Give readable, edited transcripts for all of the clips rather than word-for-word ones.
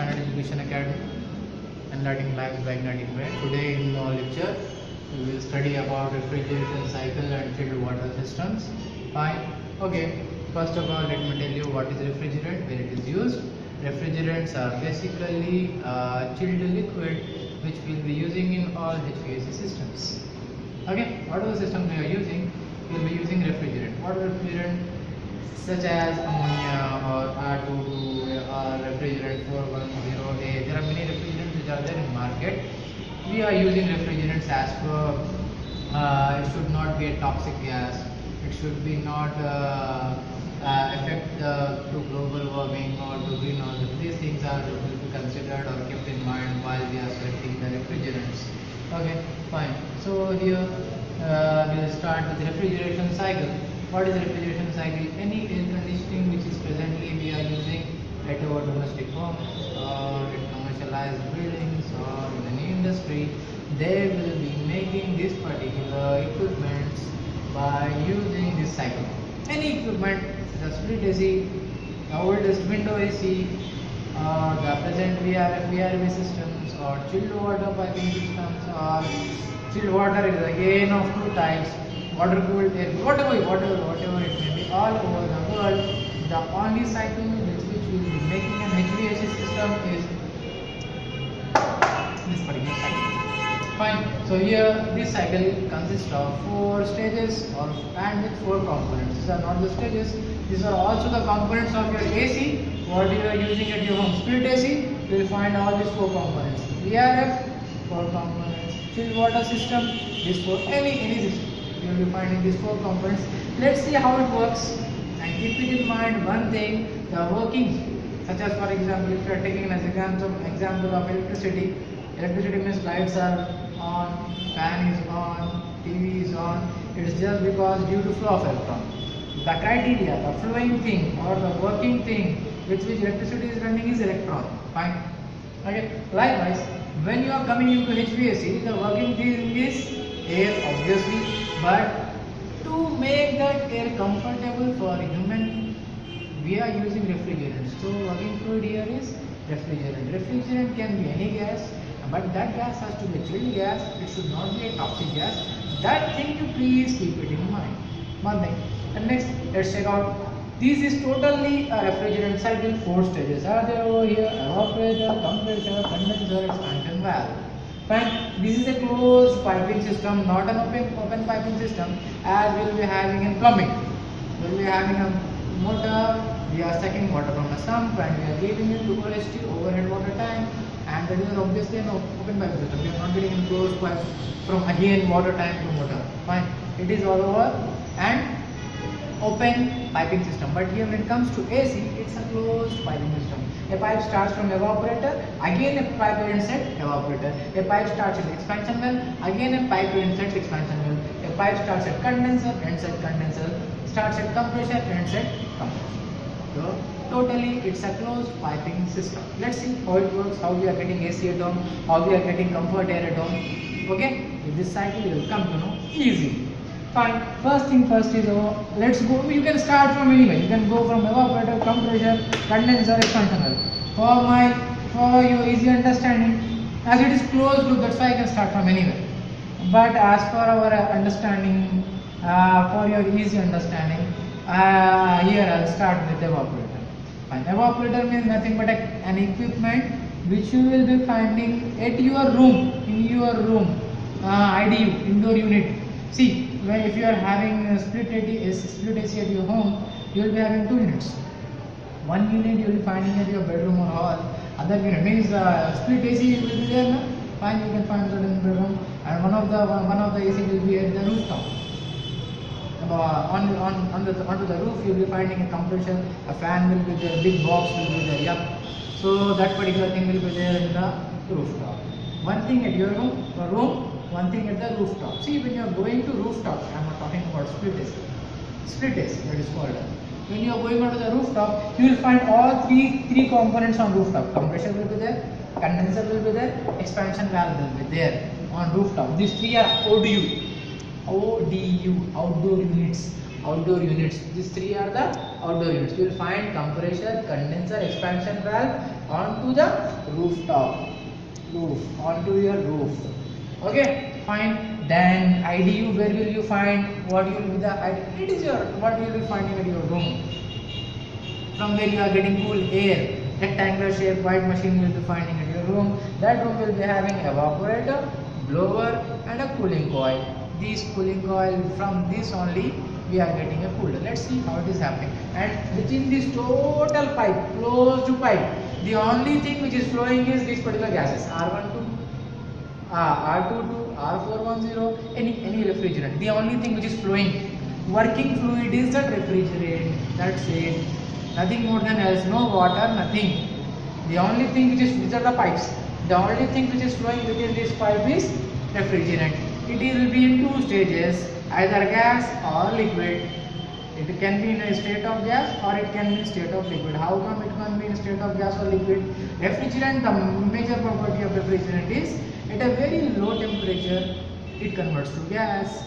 Standard Education Academy, Enlightening Lives by Igniting Brain. Today in our lecture, we will study about refrigeration cycle and chilled water systems. Fine. Okay. First of all, let me tell you what is refrigerant, where it is used. Refrigerants are basically chilled liquid which we will be using in all HVAC systems. Okay. What are the systems we are using? We will be using refrigerant. What are refrigerant? Such as ammonia or R22 or refrigerant 410A. There are many refrigerants which are there in market. We are using refrigerants as per it should not be a toxic gas. It should be not affect to global warming or to greenhouse. These things are will be considered or kept in mind while we are selecting the refrigerants. Okay, fine. So here we will start with refrigeration cycle. What is refrigeration cycle? Any air conditioning which is presently we are using at our domestic homes or in commercialized buildings or in any industry, they will be making this particular equipment by using this cycle. Any equipment such as split AC, the oldest window AC, or the present VRV systems, or chilled water piping systems, or chilled water is again of two types. Water cooled air, whatever it may be, all over the world, the only cycle which we will be making an HVAC system is this particular cycle. Fine. So here this cycle consists of 4 stages and with 4 components. These are not the stages. These are also the components of your AC. What you are using at your home, split AC, you will find all these 4 components. VRF, 4 components. Chilled water system, this for any system. You will be finding these 4 components. Let's see how it works and keep it in mind one thing, the working, such as for example if you are taking an example of electricity. Electricity means lights are on, fan is on, TV is on. It is just because due to flow of electron. The criteria, the flowing thing or the working thing with which electricity is running is electron. Fine. Okay. Likewise, when you are coming into HVAC, the working thing is air obviously, but to make that air comfortable for a human, we are using refrigerant. So working fluid here is refrigerant. Refrigerant can be any gas, but that gas has to be a chilled gas. It should not be a toxic gas. That thing you please keep it in mind. One thing. And next, let's check out. This is totally a refrigerant cycle. 4 stages are there over here: evaporator, compressor, condenser, expansion valve. Fine. This is a closed piping system, not an open piping system, as we will be having in plumbing. We will be having a motor. We are sucking water from a sump and we are giving it to OST, overhead water tank, and that is obviously an open piping system. We are not getting in closed pipe from again water tank to motor. Fine. It is all over and open piping system. But here when it comes to AC, it's a closed piping system. A pipe starts from evaporator, again a pipe will insert evaporator. A pipe starts at expansion valve, again a pipe will insert expansion valve. A pipe starts at condenser, ends at condenser, starts at compressor, ends at compressor. So totally it's a closed piping system. Let's see how it works, how we are getting AC at home, how we are getting comfort air at home. Okay, with this cycle you will come to know easily. Fine. First thing first is let's go. You can start from anywhere. You can go from evaporator, compressor, condenser, expansion valve. For your easy understanding, as it is closed loop, that's why I can start from anywhere. But as per our understanding, for your easy understanding, here I'll start with evaporator. Fine. Evaporator means nothing but an equipment which you will be finding at your room, in your room, IDU, indoor unit. See, if you are having a split AC at your home, you will be having 2 units. One unit you will be finding at your bedroom or hall. Other unit means split AC will be there. No? Fine, you can find that in the bedroom, and one of the AC will be at the rooftop. Onto the roof, you will be finding a compressor, a fan will be there, big box will be there. Yep. So that particular thing will be there in the rooftop. One thing at your room, one thing at the rooftop. See, when you are going to rooftop, I am not talking about split AC. Split AC, that is called. When you are going onto the rooftop, you will find all three components on rooftop. Compressor will be there, condenser will be there, expansion valve will be there on rooftop. These 3 are ODU, outdoor units. These 3 are the outdoor units. You will find compressor, condenser, expansion valve onto the onto your roof. Okay, fine. Then IDU, where will you find? What will be the IDU? It is your, what you will be finding in your room, from where you are getting cool air. Rectangular shape white machine you will be finding in your room. That room will be having evaporator, blower and a cooling coil. This cooling coil, from this only we are getting a cooler. Let's see how it is happening. And within this total pipe, closed pipe, the only thing which is flowing is these particular gases, R12, R22, R410, any refrigerant. The only thing which is flowing, working fluid is that refrigerant. That's it. Nothing more than else. No water, nothing. The only thing which is, these are the pipes. The only thing which is flowing within this pipe is refrigerant. It will be in two stages, either gas or liquid. It can be in a state of gas or it can be in a state of liquid. How come it can be in a state of gas or liquid? Refrigerant, the major property of refrigerant is at a very low temperature it converts to gas.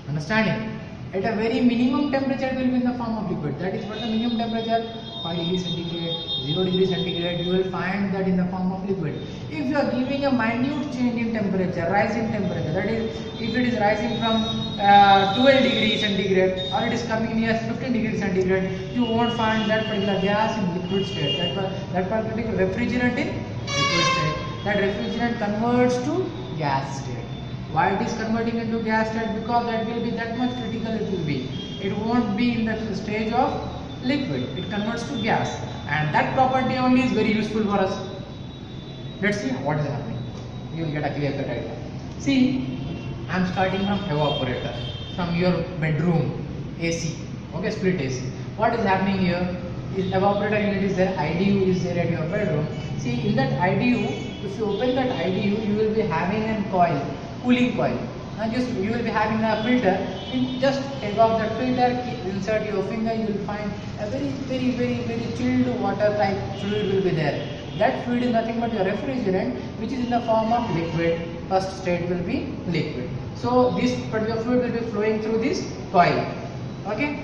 Understanding? At a very minimum temperature it will be in the form of liquid. That is what the minimum temperature, 5 degrees centigrade, 0 degrees centigrade, you will find that in the form of liquid. If you are giving a minute change in temperature, rise in temperature, that is, if it is rising from 12 degrees centigrade or it is coming near 15 degrees centigrade, you won't find that particular gas in liquid state. That particular refrigerant in liquid state. That refrigerant converts to gas state. Why it is converting into gas state? Because that will be that much critical it will be. It won't be in the stage of liquid. It converts to gas, and that property only is very useful for us. Let's see what is happening. You will get a clear cut idea. See, I am starting from evaporator, from your bedroom AC. Okay, split AC. What is happening here? Is evaporator unit is there, IDU is there at your bedroom. See, in that IDU, if you open that IDU, you will be having a coil, cooling coil. Now just you will be having a filter. You just take off that filter, insert your finger, you will find a very chilled water type fluid will be there. That fluid is nothing but your refrigerant, which is in the form of liquid. First state will be liquid. So this particular fluid will be flowing through this coil. Okay.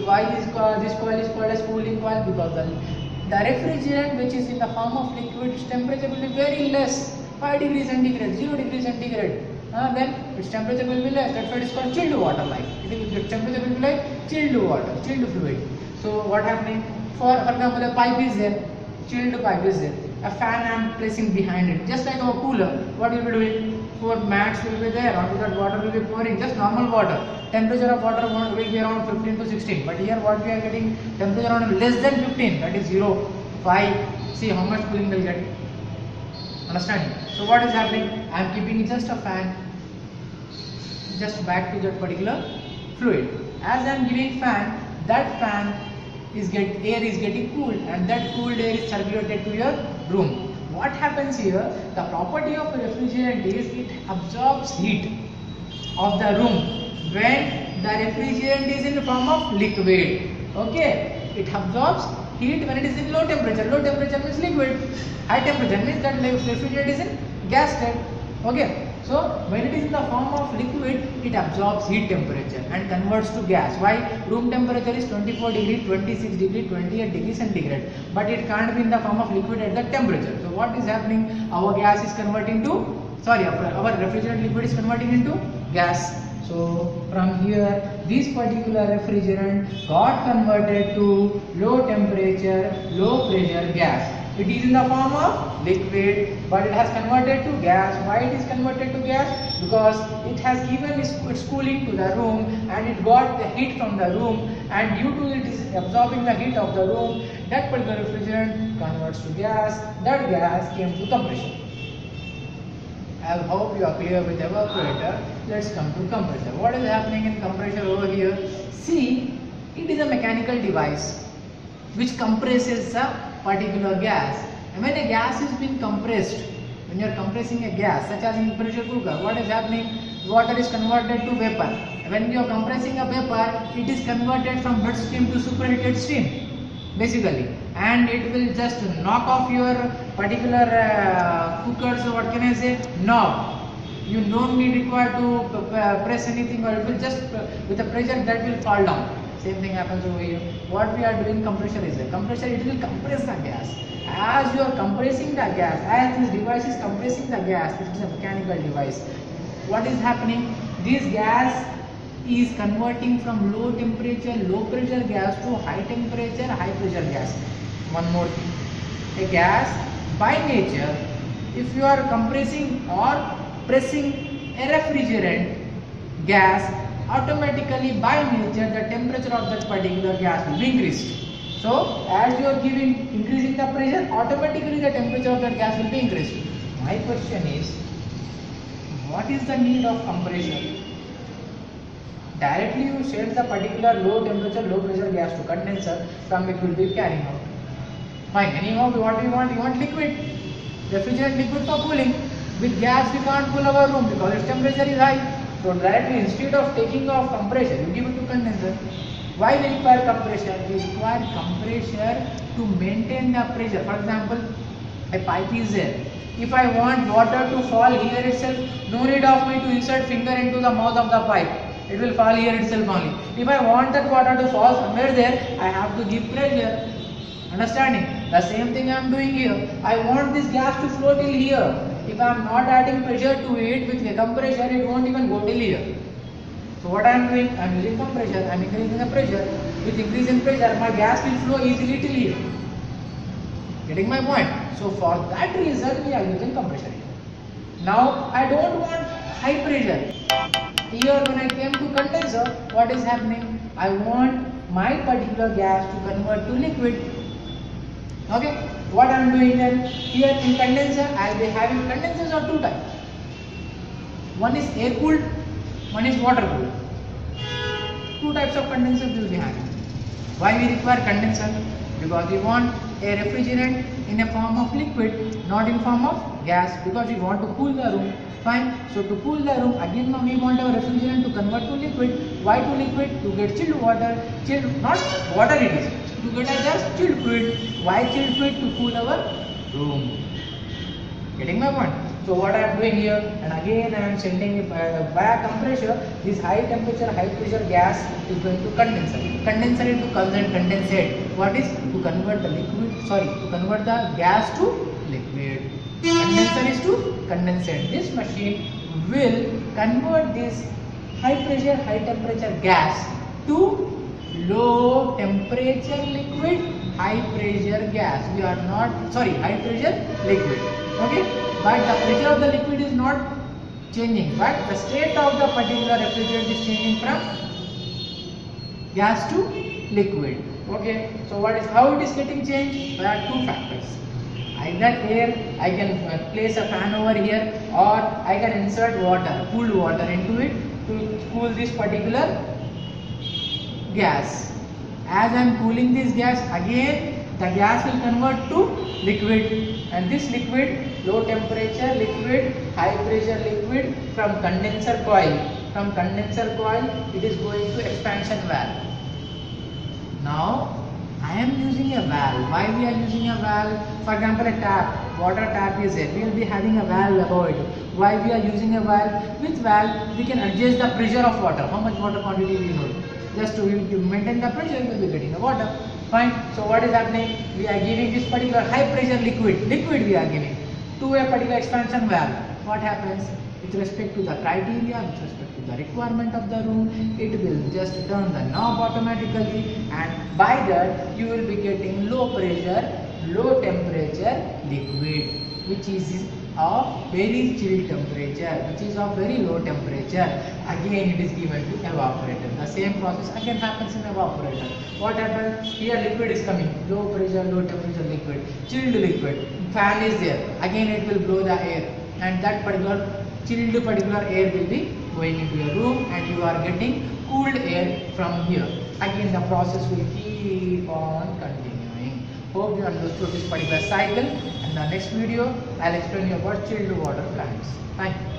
Why this coil is called as cooling coil? Because the refrigerant which is in the form of liquid, its temperature will be very less, 5 degrees centigrade, 0 degrees centigrade. Then its temperature will be less. That's why it is called chilled water like. The temperature will be like chilled water, chilled fluid. So what happening? For example, a pipe is there, chilled pipe is there. A fan I am placing behind it, just like a cooler. What you will be doing? 4 mats will be there. Onto that water will be pouring, just normal water. Temperature of water will be around 15 to 16. But here what we are getting, temperature around less than 15. That is 0, 5. See how much cooling will get. Understand? So what is happening? I am keeping just a fan, just back to that particular fluid. As I am giving fan, that fan is air is getting cooled, and that cooled air is circulated to your room. What happens here? The property of a refrigerant is it absorbs heat of the room when the refrigerant is in the form of liquid. Okay, it absorbs heat when it is in low temperature. Low temperature means liquid. High temperature means that refrigerant is in gas state. Okay. So when it is in the form of liquid, it absorbs heat temperature and converts to gas. Why? Room temperature is 24 degree, 26 degree, 28 degree centigrade. But it can't be in the form of liquid at that temperature. So what is happening? Our gas is converting to, our refrigerant liquid is converting into gas. So from here, this particular refrigerant got converted to low temperature, low pressure gas. It is in the form of liquid, but it has converted to gas. Why it is converted to gas? Because it has given its cooling to the room, and it got the heat from the room, and due to it is absorbing the heat of the room, that particular refrigerant converts to gas. That gas came to compression. I hope you are clear with evaporator. Let's come to compressor. What is happening in compressor over here? See, it is a mechanical device which compresses a particular gas. And when a gas is being compressed, when you are compressing a gas, such as in pressure cooker, what is happening? Water is converted to vapor. When you are compressing a vapor, it is converted from wet steam to superheated steam, basically, and it will just knock off your particular cookers, or what can I say, knob. You don't need require to press anything, or it will just with the pressure that will fall down. Same thing happens over here. What we are doing, compressor is there. Compressor, it will compress the gas. As you are compressing the gas, as this device is compressing the gas, it is a mechanical device. What is happening? This gas is converting from low temperature, low pressure gas to high temperature, high pressure gas. One more thing. A gas by nature, if you are compressing or pressing a refrigerant gas, automatically by nature the temperature of that particular gas will be increased. So as you are increasing the pressure, automatically the temperature of that gas will be increased. My question is, what is the need of compression? Directly you set the particular low temperature, low pressure gas to condenser, from it will be carrying out. Fine. Anyhow, what we want liquid. Refrigerant liquid for cooling. With gas we can't cool our room because its temperature is high. So directly, instead of taking off compressor, you give it to condenser. Why we require compressor? We require compressor to maintain the pressure. For example, a pipe is there. If I want water to fall here itself, no need of me to insert finger into the mouth of the pipe. It will fall here itself only. If I want that water to fall somewhere there, I have to give pressure. Understanding? The same thing I am doing here. I want this gas to flow till here. If I am not adding pressure to it with a compressor, it won't even go till here. So what I am doing? I am using compressor. I am increasing the pressure. With increase in pressure, my gas will flow easily till here. Getting my point? So for that reason, we are using compressor. Now I don't want high pressure. Here when I came to condenser, what is happening? I want my particular gas to convert to liquid. Okay, what I am doing then? Here in condenser, I will be having condensers of two types. One is air cooled, one is water cooled. Two types of condensers we will be having. Why we require condenser? Because we want a refrigerant in a form of liquid, not in form of gas, because we want to cool the room. Fine. So to cool the room, again we want our refrigerant to convert to liquid. Why to liquid? To get chilled water. Chilled, not water it is. To get a just chilled fluid. Why chilled fluid? To cool our room. Getting my point? So what I am doing here, and again I am sending it via compressor. This high temperature, high pressure gas is going to condenser. Condenser into condensate. What is? To convert the liquid. Sorry, to convert the gas to liquid. Condenser is to condensate. This machine will convert this high pressure, high temperature gas to low temperature liquid, high pressure gas. We are not, sorry, high pressure liquid. Okay, but the pressure of the liquid is not changing, but the state of the particular refrigerant is changing from gas to liquid. Okay, so what is, how it is getting changed? There are two factors. Either air, I can place a fan over here, or I can insert water, cooled water into it to cool this particular gas. As I am cooling this gas, again the gas will convert to liquid, and this liquid, low temperature liquid, high pressure liquid, from condenser coil. From condenser coil, it is going to expansion valve. Now I am using a valve. Why we are using a valve? For example, a tap, water tap is there. We will be having a valve above it. Why we are using a valve? With valve, we can adjust the pressure of water. How much water quantity we need. Just to maintain the pressure, we will be getting the water. Fine. So what is happening? We are giving this particular high pressure liquid we are giving to a particular expansion valve. What happens? With respect to the criteria, with respect to the requirement of the room, it will just turn the knob automatically, and by that you will be getting low pressure, low temperature liquid, which is of very chill temperature, which is of very low temperature. Again it is given to evaporator. The same process again happens in evaporator. What happens? Here liquid is coming, low pressure, low temperature liquid, chilled liquid. Fan is there, again it will blow the air, and that particular chilled particular air will be going into your room, and you are getting cooled air from here. Again the process will keep on continuing. Hope you understood this particular cycle. In the next video, I'll explain you about chilled water plants. Thank you.